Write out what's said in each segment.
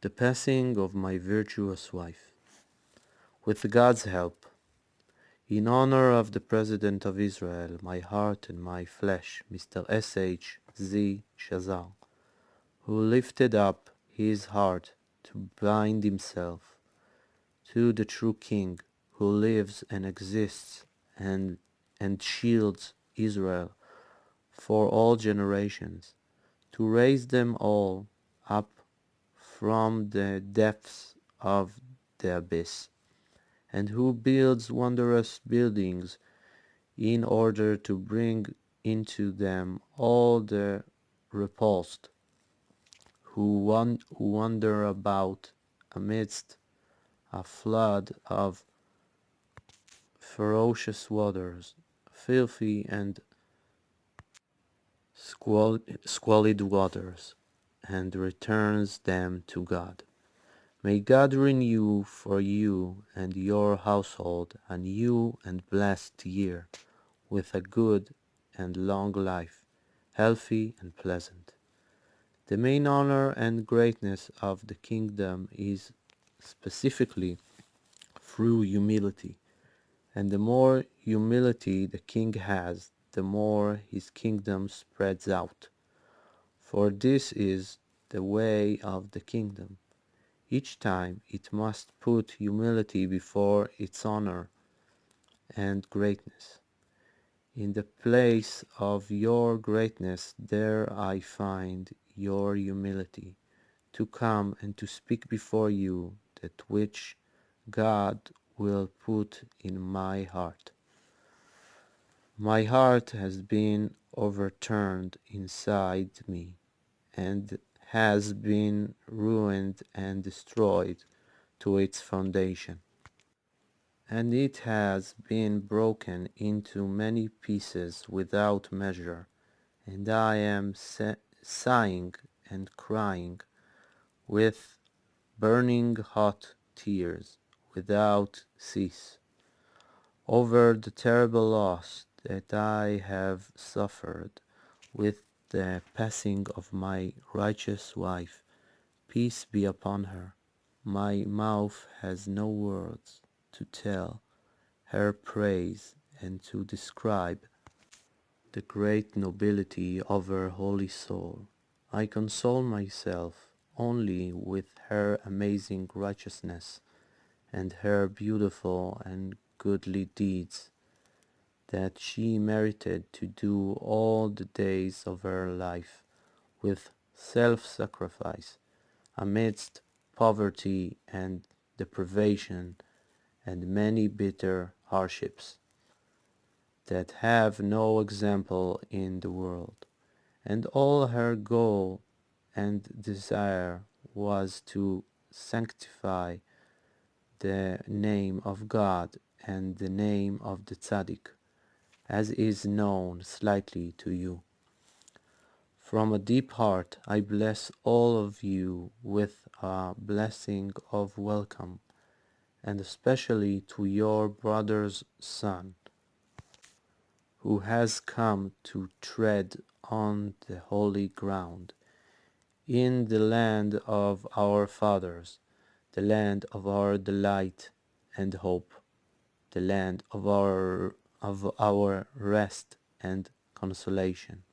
The passing of my virtuous wife. With God's help, in honor of the President of Israel, my heart and my flesh, Mr. S.H. Z. Shazar, who lifted up his heart to bind himself to the true King, who lives and exists and shields Israel for all generations, to raise them all up from the depths of the abyss, and who builds wondrous buildings in order to bring into them all the repulsed, who wander about amidst a flood of ferocious waters, filthy and squalid waters, and returns them to God. May God renew for you and your household a new and blessed year, with a good and long life, healthy and pleasant. The main honor and greatness of the kingdom is specifically through humility, and the more humility the king has, the more his kingdom spreads out. For this is the way of the kingdom. Each time it must put humility before its honor and greatness. In the place of your greatness there I find your humility, to come and to speak before you that which God will put in my heart. My heart has been overturned inside me, and has been ruined and destroyed to its foundation, and it has been broken into many pieces without measure, and I am sighing and crying with burning hot tears without cease over the terrible loss that I have suffered with the passing of my righteous wife. Peace be upon her. My mouth has no words to tell her praise and to describe the great nobility of her holy soul. I console myself only with her amazing righteousness and her beautiful and goodly deeds that she merited to do all the days of her life with self-sacrifice amidst poverty and deprivation and many bitter hardships that have no example in the world. And all her goal and desire was to sanctify the name of God and the name of the Tzaddik, as is known slightly to you. From a deep heart I bless all of you with a blessing of welcome, and especially to your brother's son, who has come to tread on the holy ground, in the land of our fathers, the land of our delight and hope, the land of our rest and consolation,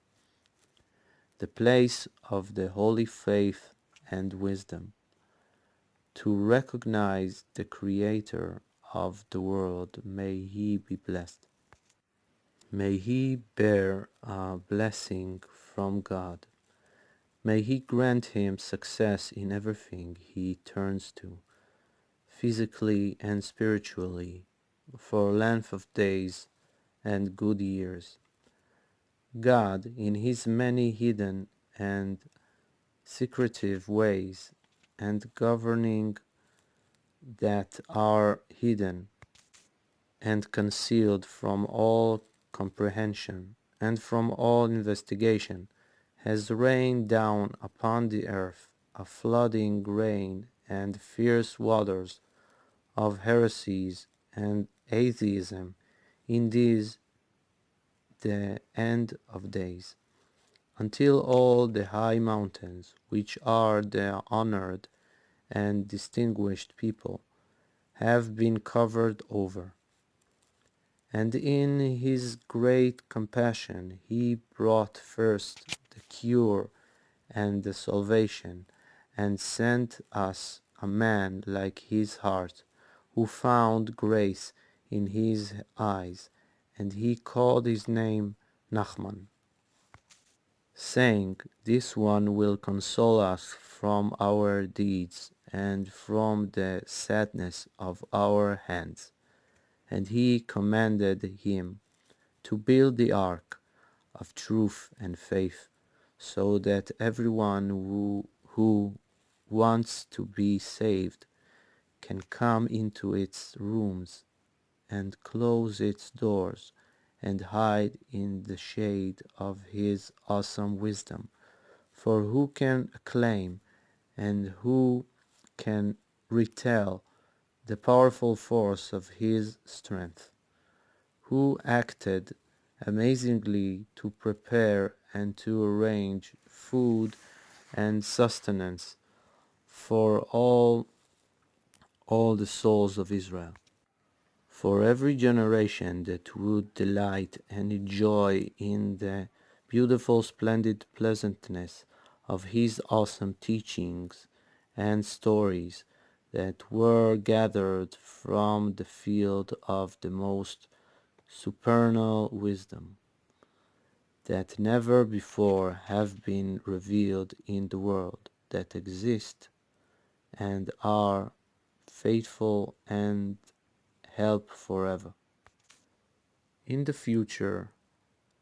the place of the holy faith and wisdom, to recognize the Creator of the world. May he be blessed. May he bear a blessing from God. May he grant him success in everything he turns to, physically and spiritually, for length of days and good years. God, in his many hidden and secretive ways, and governing that are hidden and concealed from all comprehension and from all investigation, has rained down upon the earth a flooding rain and fierce waters of heresies and atheism in these the end of days, until all the high mountains, which are the honored and distinguished people have been covered over. And in his great compassion he brought first the cure and the salvation, and sent us a man like his heart, who found grace in his eyes, and he called his name Nachman, saying, This one will console us from our deeds and from the sadness of our hands. And he commanded him to build the ark of truth and faith, so that everyone who wants to be saved can come into its rooms and close its doors and hide in the shade of his awesome wisdom. For who can acclaim and who can retell the powerful force of his strength? Who acted amazingly to prepare and to arrange food and sustenance for all the souls of Israel, for every generation that would delight and enjoy in the beautiful, splendid pleasantness of his awesome teachings and stories that were gathered from the field of the most supernal wisdom, that never before have been revealed in the world, that exist and are faithful and help forever. In the future,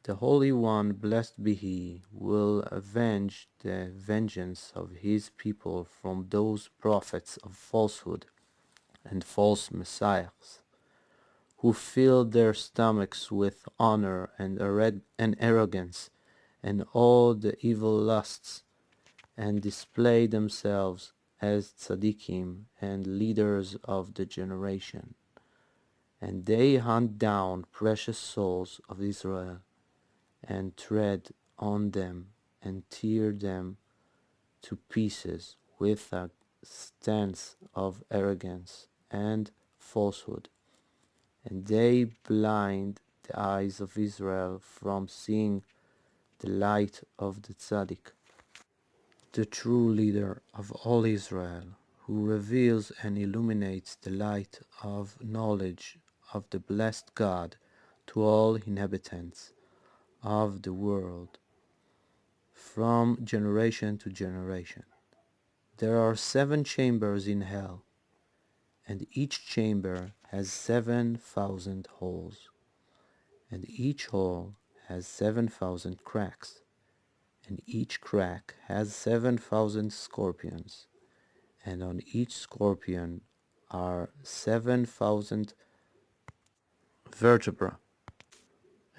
the Holy One, blessed be He, will avenge the vengeance of His people from those prophets of falsehood and false messiahs, who filled their stomachs with honor and arrogance and all the evil lusts, and display themselves as tzaddikim and leaders of the generation. And they hunt down precious souls of Israel, and tread on them and tear them to pieces with a stance of arrogance and falsehood. And they blind the eyes of Israel from seeing the light of the tzaddik, the true leader of all Israel, who reveals and illuminates the light of knowledge of the blessed God to all inhabitants of the world from generation to generation. There are 7 chambers in hell, and each chamber has 7,000 holes, and each hole has 7,000 cracks, and each crack has 7,000 scorpions, and on each scorpion are 7,000 vertebrae,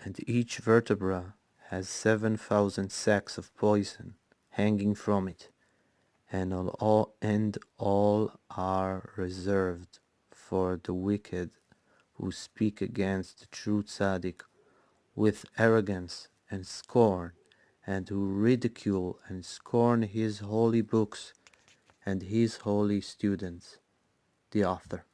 and each vertebra has 7,000 sacks of poison hanging from it, and all are reserved for the wicked who speak against the true tzaddik with arrogance and scorn, and who ridicule and scorn his holy books and his holy students. The author.